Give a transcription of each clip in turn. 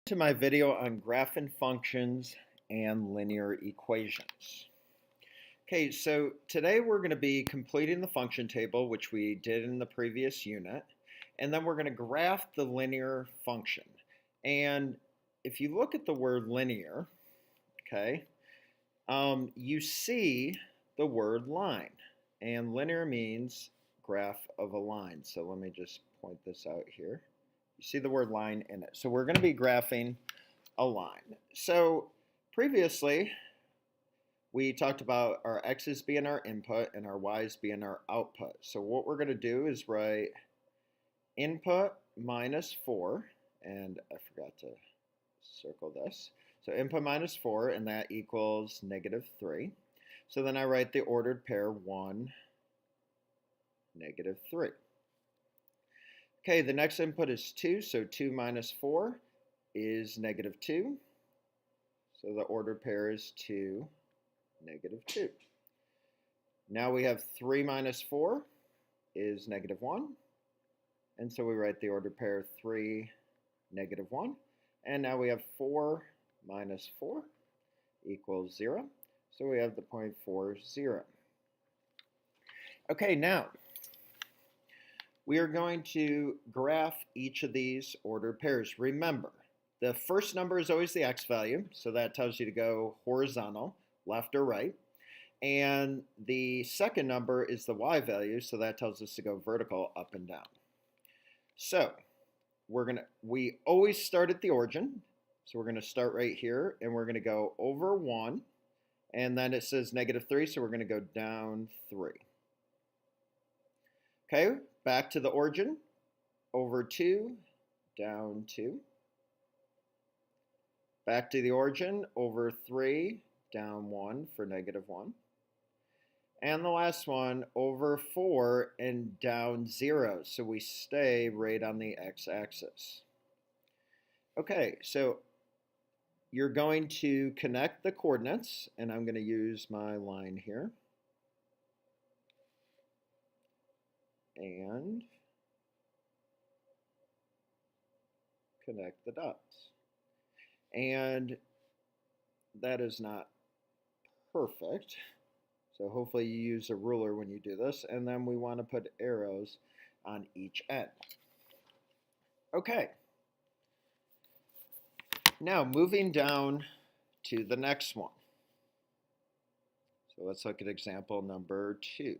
To my video on graphing functions and linear equations. Okay, so today we're going to be completing the function table, which we did in the previous unit, and then we're going to graph the linear function. And if you look at the word linear, okay, you see the word line, and linear means graph of a line. So let me just point this out here. You see the word line in it. So we're going to be graphing a line. So previously, we talked about our x's being our input and our y's being our output. So what we're going to do is write input minus 4, and I forgot to circle this. So input minus 4, and that equals negative 3. So then I write the ordered pair 1, negative 3. Okay, the next input is 2, so 2 minus 4 is negative 2. So the ordered pair is 2, negative 2. Now we have 3 minus 4 is negative 1. And so we write the ordered pair 3, negative 1. And now we have 4 minus 4 equals 0. So we have the point 4, 0. Okay, now we are going to graph each of these ordered pairs. Remember, the first number is always the x value, so that tells you to go horizontal, left or right. And the second number is the y value, so that tells us to go vertical, up and down. So we always start at the origin. So we're going to start right here, and we're going to go over 1, and then it says negative 3, so we're going to go down 3. Okay, back to the origin, over 2, down 2. Back to the origin, over 3, down 1 for negative 1. And the last one, over 4 and down 0. So we stay right on the x-axis. Okay, so you're going to connect the coordinates, and I'm going to use my line here. And connect the dots. And that is not perfect. So hopefully you use a ruler when you do this. And then we want to put arrows on each end. Okay. Now moving down to the next one. So let's look at example number 2.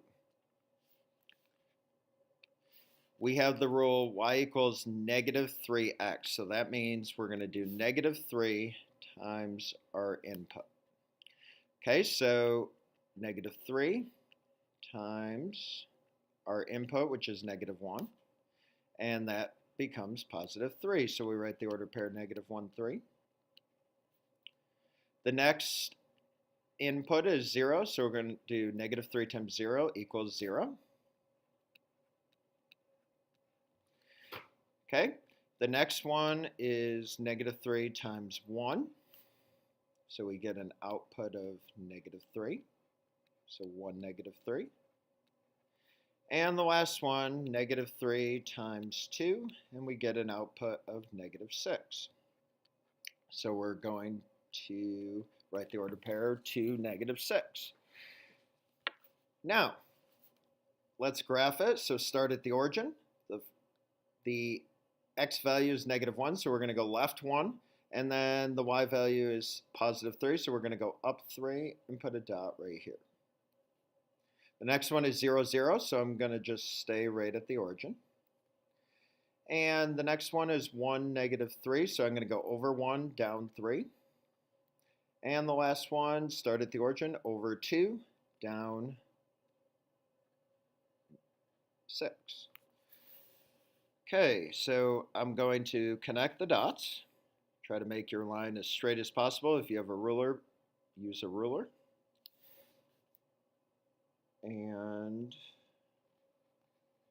We have the rule y equals negative 3x. So that means we're going to do negative 3 times our input. Okay, so negative 3 times our input, which is negative 1. And that becomes positive 3. So we write the ordered pair negative 1, 3. The next input is 0. So we're going to do negative 3 times 0 equals 0. Okay, the next one is negative 3 times 1. So we get an output of negative 3. So 1, negative 3. And the last one, negative 3 times 2, and we get an output of negative 6. So we're going to write the ordered pair 2, negative 6. Now, let's graph it. So start at the origin. The x value is negative 1, so we're going to go left 1. And then the y value is positive 3, so we're going to go up 3 and put a dot right here. The next one is 0, 0, so I'm going to just stay right at the origin. And the next one is 1, negative 3, so I'm going to go over 1, down 3. And the last one, start at the origin, over 2, down 6. Okay, so I'm going to connect the dots. Try to make your line as straight as possible. If you have a ruler, use a ruler. And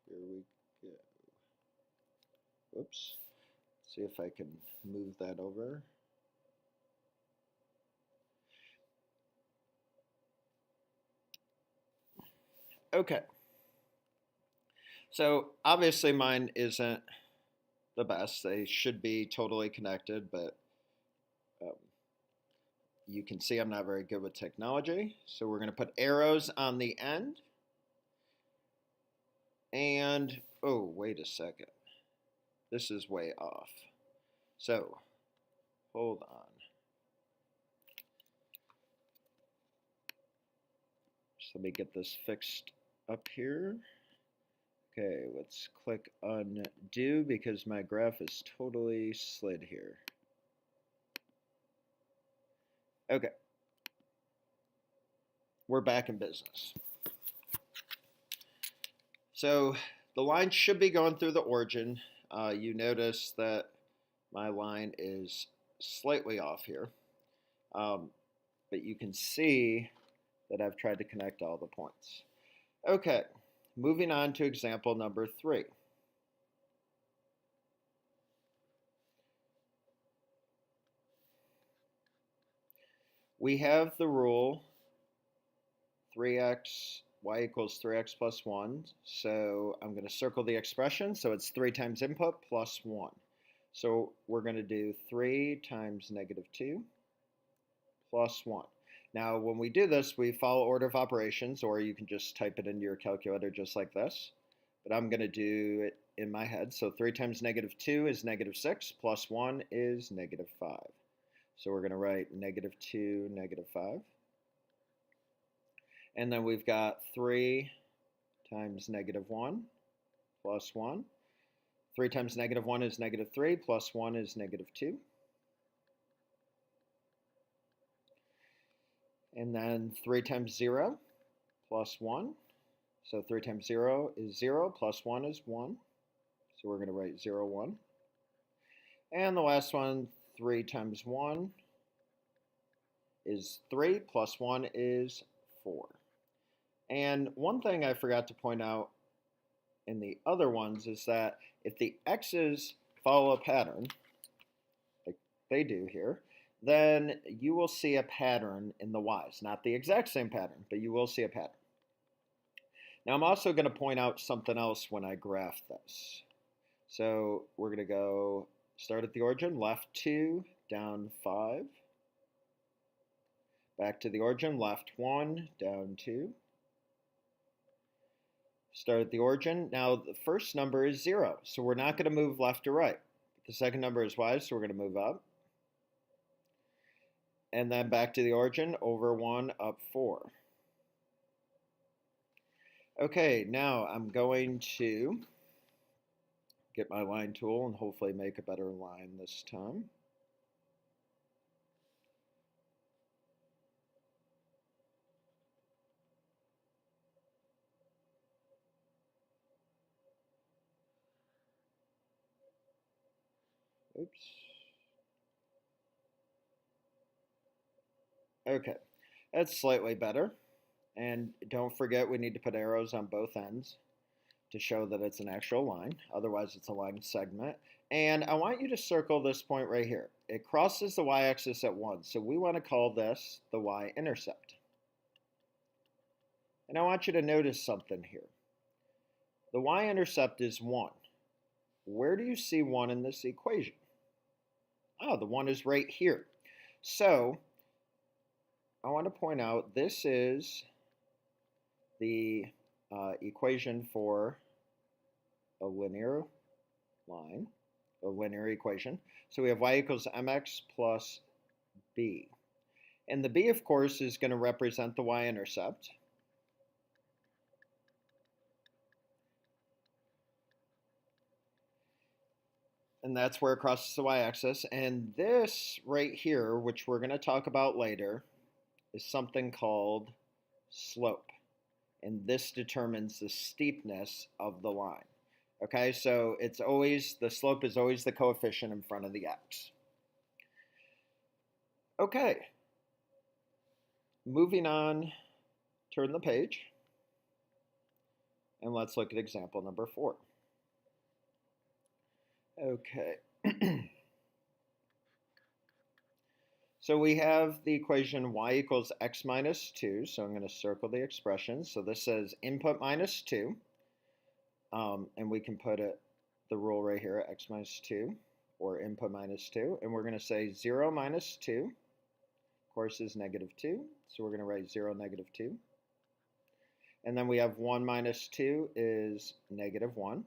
here we go. Whoops. See if I can move that over. Okay. So obviously mine isn't the best. They should be totally connected, but um, you can see I'm not very good with technology. So we're going to put arrows on the end. And, oh, wait a second. This is way off. So, hold on. Just let me get this fixed up here. Okay, let's click undo because my graph is totally slid here. Okay. We're back in business. So the line should be going through the origin. You notice that my line is slightly off here. But you can see that I've tried to connect all the points. Okay, moving on to example number 3. We have the rule 3x, y equals 3x plus 1. So I'm going to circle the expression. So it's 3 times input plus 1. So we're going to do 3 times negative 2 plus 1. Now, when we do this, we follow order of operations, or you can just type it into your calculator just like this. But I'm going to do it in my head. So 3 times negative 2 is negative 6, plus 1 is negative 5. So we're going to write negative 2, negative 5. And then we've got 3 times negative 1 plus 1. 3 times negative 1 is negative 3, plus 1 is negative 2. And then 3 times 0 plus 1. So 3 times 0 is 0, plus 1 is 1. So we're going to write 0, 1. And the last one, 3 times 1 is 3, plus 1 is 4. And one thing I forgot to point out in the other ones is that if the x's follow a pattern, like they do here, then you will see a pattern in the y's. Not the exact same pattern, but you will see a pattern. Now I'm also going to point out something else when I graph this. So we're going to go start at the origin, left 2, down 5. Back to the origin, left 1, down 2. Start at the origin. Now the first number is 0, so we're not going to move left or right. The second number is y, so we're going to move up. And then back to the origin, over 1, up 4. Okay, now I'm going to get my line tool and hopefully make a better line this time. Oops. Okay, that's slightly better. And don't forget we need to put arrows on both ends to show that it's an actual line. Otherwise it's a line segment. And I want you to circle this point right here. It crosses the y-axis at 1, so we want to call this the y-intercept. And I want you to notice something here. The y-intercept is 1. Where do you see 1 in this equation? Oh, the 1 is right here. So I want to point out this is the equation for a linear line, a linear equation. So we have y equals mx plus b. And the b, of course, is going to represent the y-intercept. And that's where it crosses the y-axis. And this right here, which we're going to talk about later, is something called slope. And this determines the steepness of the line. Okay, so it's always, the slope is always the coefficient in front of the x. Okay, moving on, turn the page, and let's look at example number 4. Okay. So we have the equation y equals x minus 2. So I'm going to circle the expression. So this says input minus 2. And we can put it the rule right here, x minus 2, or input minus 2, and we're going to say 0 minus 2, of course, is negative 2, so we're going to write 0, negative 2. And then we have 1 minus 2 is negative 1,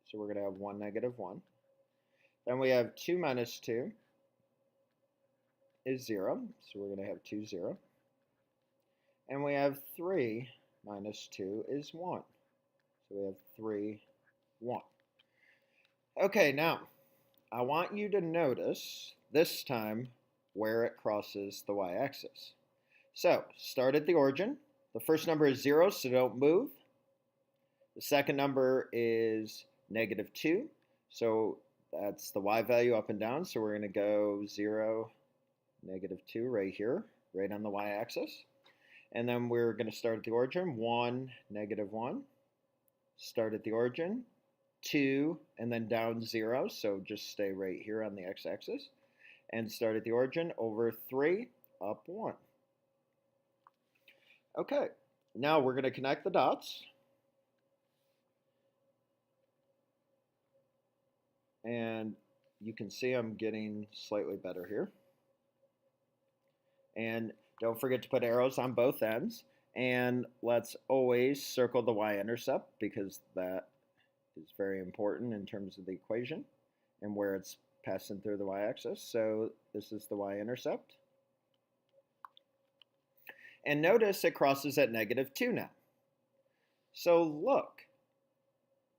so we're going to have 1, negative 1. Then we have 2 minus 2 is 0, so we're going to have 2, 0. And we have 3 minus 2 is 1, so we have 3, 1. Okay, now, I want you to notice, this time, where it crosses the y-axis. So, start at the origin. The first number is 0, so don't move. The second number is negative 2, so that's the y value up and down, so we're going to go 0, negative 2 right here, right on the y-axis. And then we're going to start at the origin, 1, negative 1. Start at the origin, 2, and then down 0, so just stay right here on the x-axis. And start at the origin, over 3, up 1. Okay, now we're going to connect the dots. And you can see I'm getting slightly better here. And don't forget to put arrows on both ends. And let's always circle the y-intercept because that is very important in terms of the equation and where it's passing through the y-axis. So this is the y-intercept. And notice it crosses at negative 2 now. So look,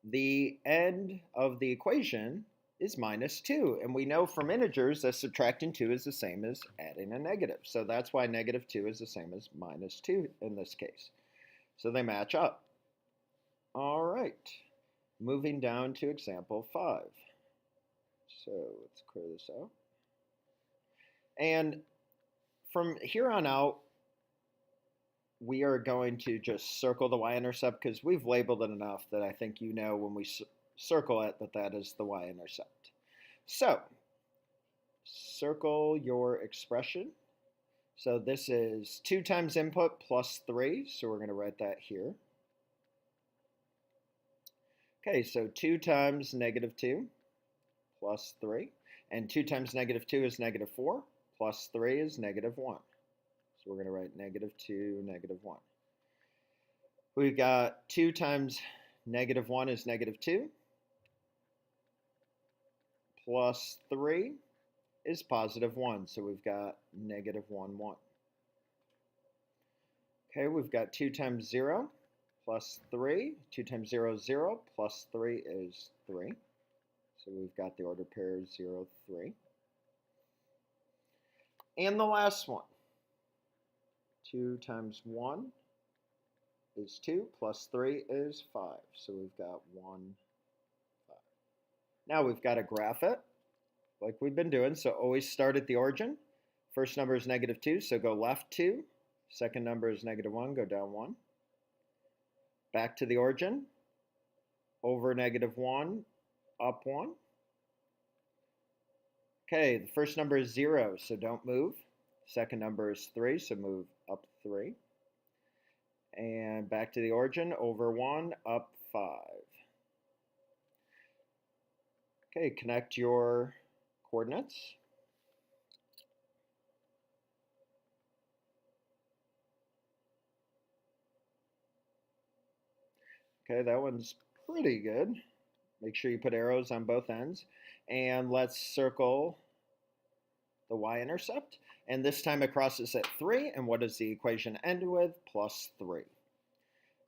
the end of the equation is minus 2. And we know from integers that subtracting 2 is the same as adding a negative. So that's why negative 2 is the same as minus 2 in this case. So they match up. All right, moving down to example 5. So let's clear this out. And from here on out, we are going to just circle the y-intercept because we've labeled it enough that I think you know when we circle it that that is the y-intercept. So, circle your expression. So this is 2 times input plus 3, so we're going to write that here. Okay, so 2 times negative 2 plus 3, and 2 times negative 2 is negative 4, plus 3 is negative 1. So we're going to write negative 2, negative 1. We've got 2 times negative 1 is negative 2, plus 3 is positive 1, so we've got negative 1, 1. Okay, we've got 2 times 0 plus 3. 2 times 0 is 0, plus 3 is 3. So we've got the order pair 0, 3. And the last one. 2 times 1 is 2, plus 3 is 5. So we've got 1, 5. Now we've got to graph it like we've been doing. So always start at the origin. First number is negative 2, so go left 2. Second number is negative 1, go down 1. Back to the origin. Over negative 1, up 1. Okay, the first number is 0, so don't move. Second number is 3, so move up 3. And back to the origin, over 1, up 5. Okay, connect your coordinates. Okay, that one's pretty good. Make sure you put arrows on both ends. And let's circle the y-intercept. And this time it crosses at 3. And what does the equation end with? Plus 3.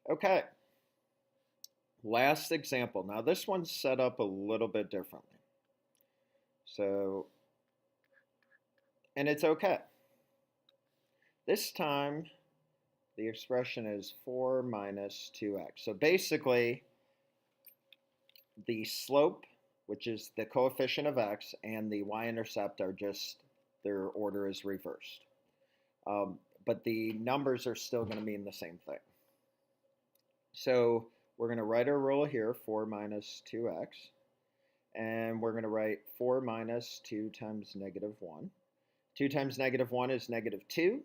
Okay. Last example. Now this one's set up a little bit differently. So, and it's okay. This time the expression is 4 minus 2x. So basically the slope, which is the coefficient of x, and the y-intercept are just, their order is reversed. But the numbers are still going to mean the same thing. So we're going to write our rule here, 4 minus 2x. And we're going to write 4 minus 2 times negative 1. 2 times negative 1 is negative 2.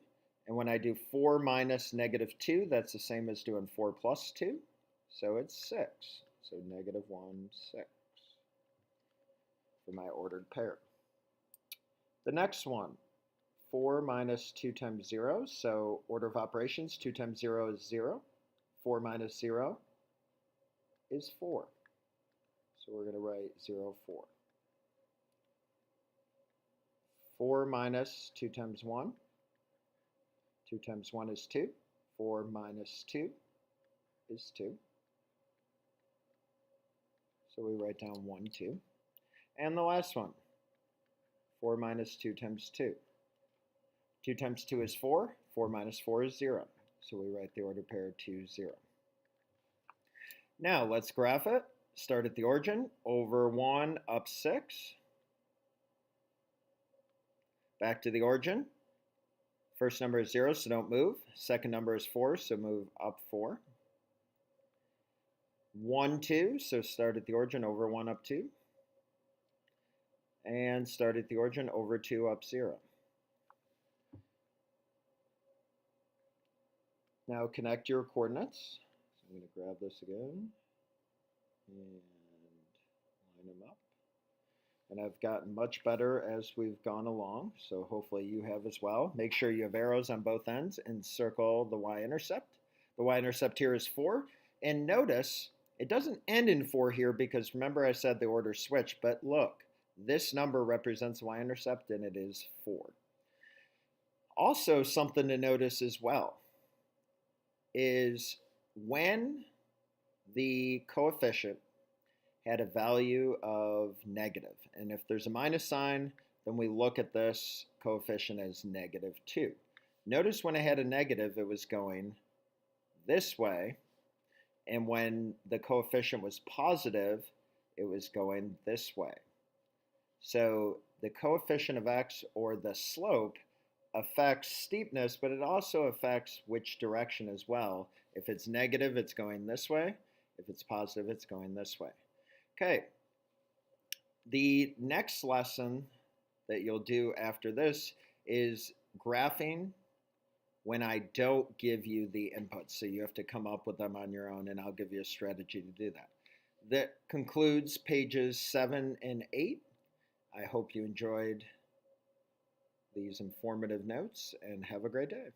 And when I do 4 minus negative 2, that's the same as doing 4 plus 2. So it's 6. So negative 1, 6. for my ordered pair. The next one, 4 minus 2 times 0. So order of operations, 2 times 0 is 0. 4 minus 0 is 4. So we're going to write 0, 4. 4 minus 2 times 1. 2 times 1 is 2. 4 minus 2 is 2. So we write down 1, 2. And the last one, 4 minus 2 times 2. 2 times 2 is 4. 4 minus 4 is 0. So we write the order pair 2, 0. Now let's graph it. Start at the origin, over 1, up 6. Back to the origin. First number is 0, so don't move. Second number is 4, so move up 4. 1, 2, so start at the origin, over 1, up 2. And start at the origin, over 2, up 0. Now connect your coordinates. So I'm going to grab this again and line them up. And I've gotten much better as we've gone along, so hopefully you have as well. Make sure you have arrows on both ends and circle the y-intercept. The y-intercept here is 4. And notice it doesn't end in 4 here because remember I said the order switched, but look, this number represents y-intercept and it is 4. Also something to notice as well is when the coefficient had a value of negative. And if there's a minus sign, then we look at this coefficient as negative 2. Notice when it had a negative, it was going this way. And when the coefficient was positive, it was going this way. So the coefficient of x, or the slope, affects steepness, but it also affects which direction as well. If it's negative, it's going this way. If it's positive, it's going this way. Okay, the next lesson that you'll do after this is graphing when I don't give you the inputs. So you have to come up with them on your own, and I'll give you a strategy to do that. That concludes pages 7 and 8. I hope you enjoyed these informative notes, and have a great day.